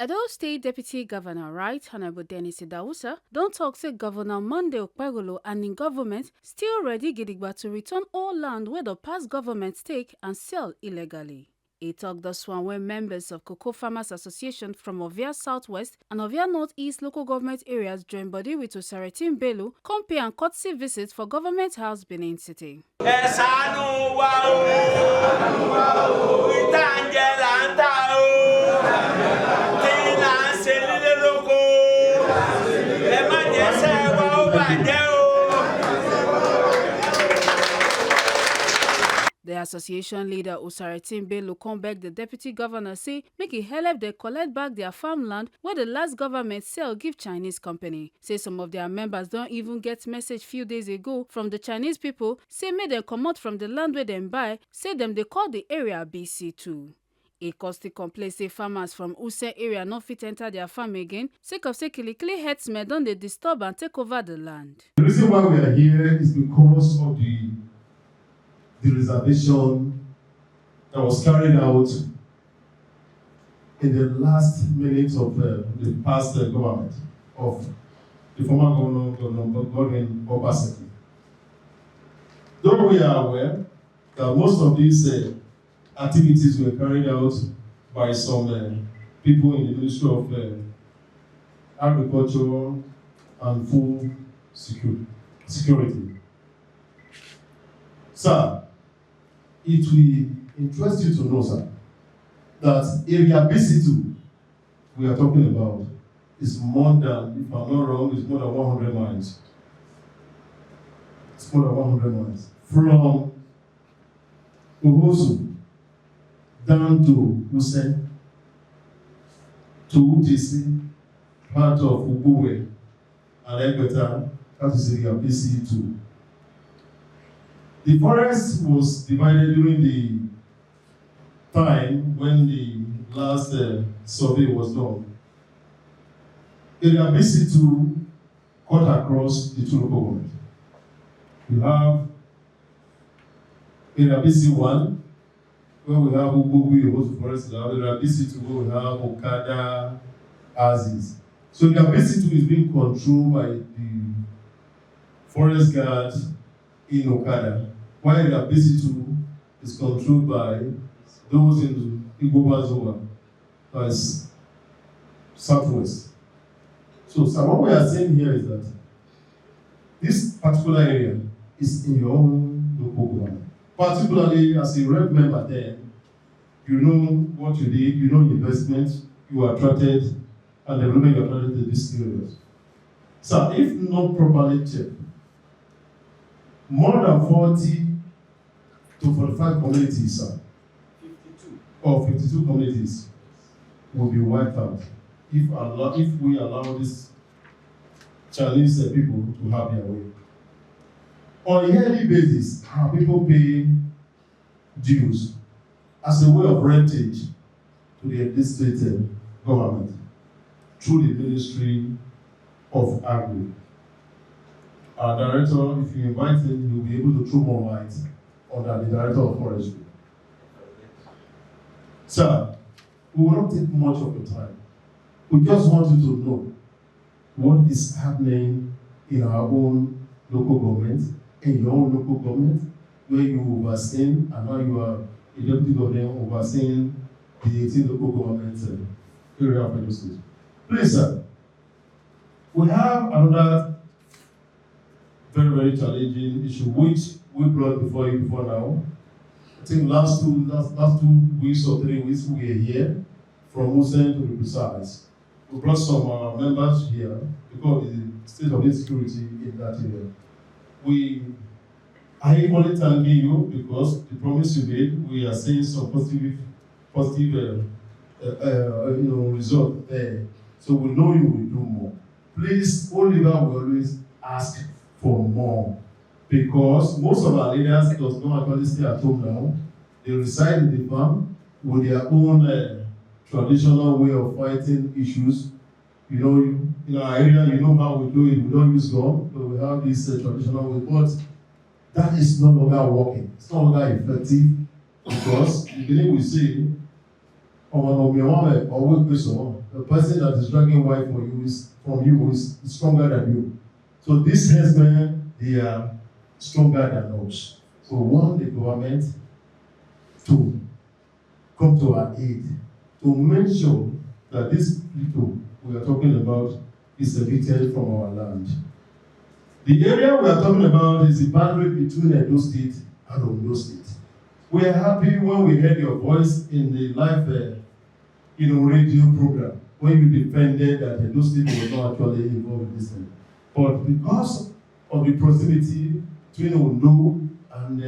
Edo State Deputy Governor Right Honorable Dennis Idausa don't talk say Governor Monday Okpebholo and in government still ready gidigba to return all land where the past government take and sell illegally. He talked this one when members of Cocoa Farmers Association from Ovia Southwest and Ovia Northeast local government areas joined body with Osaretin Bello come pay and courtesy visit for Government House Benin City. The association leader Osaretin Bello come beg the deputy governor say make he help they collect back their farmland where the last government sell give Chinese company. Say some of their members don't even get message few days ago from the Chinese people say make them come out from the land where them buy, say them they call the area BC2. A caustic complaint say farmers from Use area not fit enter their farm again, sake of say Kilikili herdsmen don't they disturb and take over the land. The reason why we are here is because of the reservation that was carried out in the last minutes of the past government of the former governor Obaseki. Though we are aware that most of these activities were carried out by some people in the Ministry of Agriculture and Food Security. Sir, it will interest you to know, sir, that area BC2 we are talking about is more than, if I'm not wrong, it's more than 100 miles. It's more than 100 miles. From Ohosu down to Use, to UTC, part of Ubuwe, and Egbeta, that is area BC2. The forest was divided during the time when the last survey was done. Area BC2 cut across the two local governments. We have area BC1, where we have Ububu, Ohosu Forest, area BC2, where we have Okada, Aziz. So area BC2 is being controlled by the forest guard in Okada, while area BC2 is controlled by those in Igbobazoa, that is southwest. So what we are saying here is that this particular area is in your own local government. Particularly as a rep member there, you know what you did, you know investment, you attracted, and development you attracted to these areas. So if not properly checked, more than 40 to 45 communities, sir, 52 communities will be wiped out if we allow these Chinese people to have their way. On a yearly basis, our people pay dues as a way of rentage to the administrative government through the Ministry of Agri. Our director, if you invite him, he'll be able to throw more light on that, the director of forestry. Sir, we will not take much of your time. We just want you to know what is happening in our own local government, in your own local government, where you oversee and now you are a deputy governor overseeing the 18 local governments area of Edo State. Please, sir, we have another very, very challenging issue which we brought before you before now. I think last two weeks or 3 weeks we were here from Musen to be precise. We brought some members here because of the state of insecurity in that area. We are equally thanking you because the promise you made, we are seeing some positive result there. So we know you will do more. Please, Oliver will always ask for more because most of our leaders does not actually stay at home now. They reside in the farm with their own traditional way of fighting issues. You know, in our area, you know how we do it. We don't use gun, but we have this traditional way. But that is no longer working. It's no longer effective because the beginning we say, the person that is dragging wife for you is stronger than you. So these herdsmen, they are stronger than us. So we want the government to come to our aid to make sure that these people we are talking about is evicted from our land. The area we are talking about is the boundary between Edo State and Ondo State. We are happy when we heard your voice in the live radio program when you defended that Edo State was not actually involved in this thing. But because of the proximity between Ondo and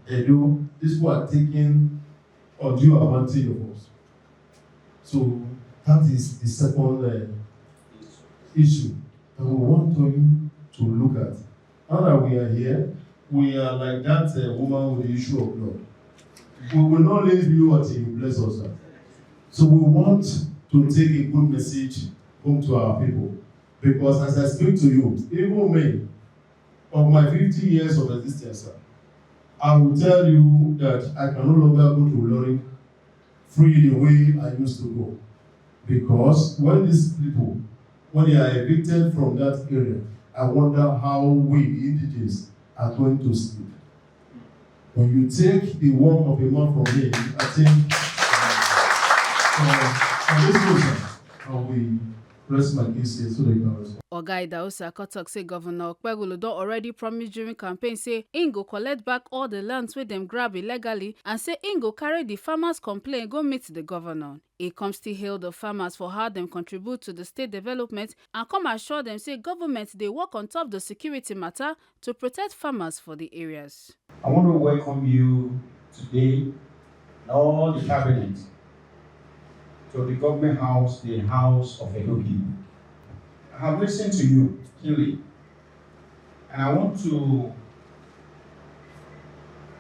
Edo, these people are taking undue advantage of us. So that is the second issue that we want you to look at. Now that we are here, we are like that woman with the issue of blood. We will not leave you until you bless us. So we want to take a good message home to our people. Because as I speak to you, even me, of my 50 years of existence, I will tell you that I can no longer go to Lori free the way I used to go. Because when these people, when they are evicted from that area, I wonder how we, the indigenous, are going to sleep. When you take the warmth of a man from me, I think on this question, I will rest my case here so they can respond. Oga Idahosa talk say Governor Okpebholo don already promise during campaign say im go collect back all the lands wey dem grab illegally and say im go carry the farmers' complaint go meet the governor. He come still hail the farmers for how dem contribute to the state development and come assure dem say government dey work on top the security matter to protect farmers for the areas. I want to welcome you today, all the cabinet, to the government house, the house of Edo people. I have listened to you keenly, and I want to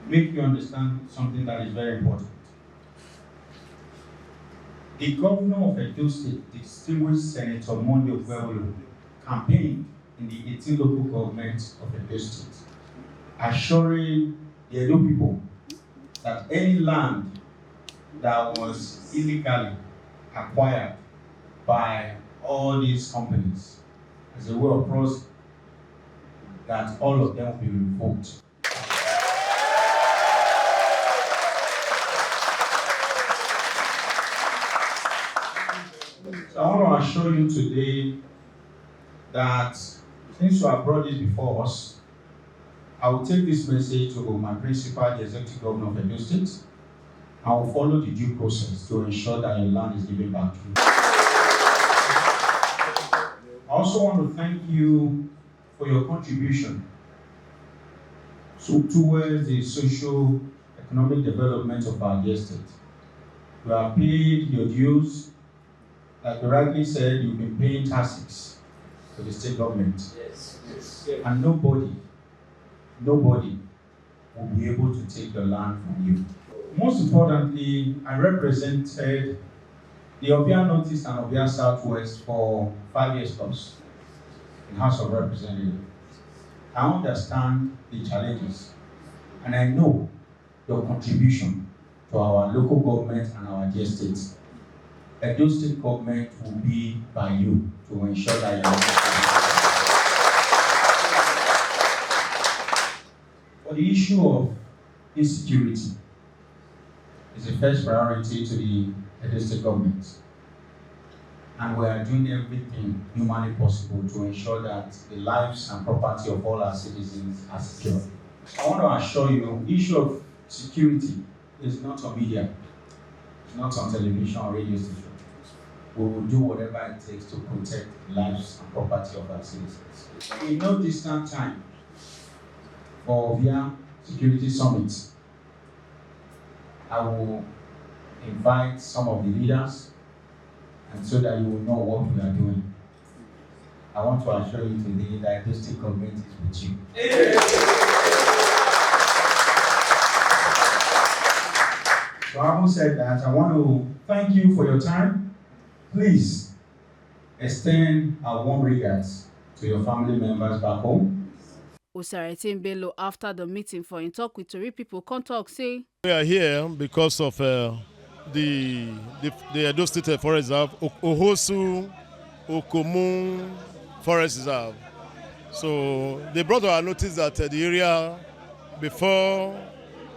make you understand something that is very important. The governor of Edo State, distinguished Senator Monday Okpebholo, campaigned in the 18 local governments of Edo State, assuring the Edo people that any land that was illegally acquired by all these companies as a way of process, that all of them will be revoked. So I want to assure you today that since you have brought this before us, I will take this message to my principal, the executive governor of Edo State. I will follow the due process to ensure that your land is given back to you. I also want to thank you for your contribution towards the social economic development of our dear state. You have paid your dues. Like you rightly said, you've been paying taxes to the state government. Yes. And nobody will be able to take your land from you. Most importantly, I represented the Obia Northeast and Obia Southwest for 5 years plus in House of Representatives. I understand the challenges, and I know your contribution to our local government and our dear states. Edo State government will be by you to ensure that you for the issue of insecurity is the first priority to the Edo State government. And we are doing everything humanly possible to ensure that the lives and property of all our citizens are secure. I want to assure you, the issue of security is not on media, it's not on television or radio station. We will do whatever it takes to protect the lives and property of our citizens. In no distant time, for Obia Security Summit, I will invite some of the leaders, and so that you will know what we are doing. I want to assure you today that the state government is with you. So having said that, I want to thank you for your time. Please extend our warm regards to your family members back home. Osaratin Bello, after the meeting for in talk with Tori people, come talk say we are here because of the Edo State Forest Reserve, Ohosu, Okomun Forest Reserve. So they brought to our notice that the area before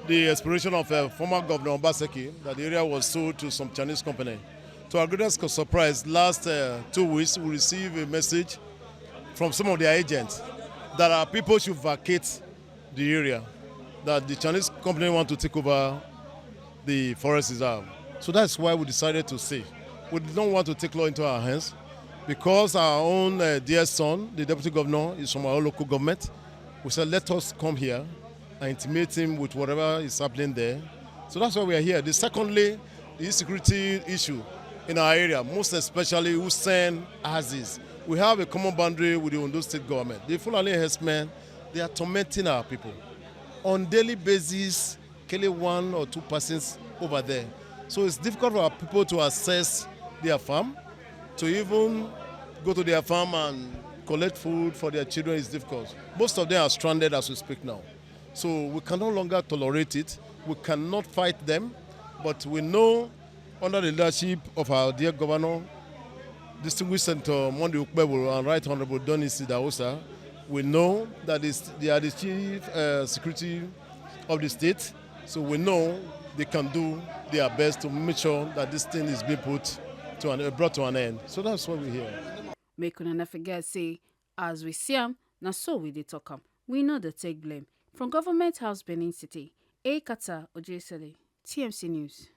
the expiration of former Governor Obaseki, that the area was sold to some Chinese company. To our greatest surprise, last 2 weeks we received a message from some of their agents that our people should vacate the area, that the Chinese company want to take over the forest reserve. So that's why we decided to stay. We don't want to take law into our hands because our own dear son, the deputy governor, is from our local government. We said, let us come here and intimate him with whatever is happening there. So that's why we are here. Secondly, the insecurity issue in our area, most especially Hussein Aziz. We have a common boundary with the Ondo State government. The Fulani herdsmen, they are tormenting our people. On daily basis, killing 1 or 2 persons over there. So it's difficult for our people to access their farm, to even go to their farm and collect food for their children is difficult. Most of them are stranded as we speak now. So we can no longer tolerate it. We cannot fight them, but we know under the leadership of our dear governor, distinguished Senator Monday Okpebholo and Right Honorable Donisi Daosa, we know that they are the chief security of the state. So we know they can do their best to make sure that this thing is being brought to an end. So that's why we're here. Make una not forget say, as we see am, na so we dey talk am. We know the take blame. From Government House Benin City, A. Kata Ojesele, TMC News.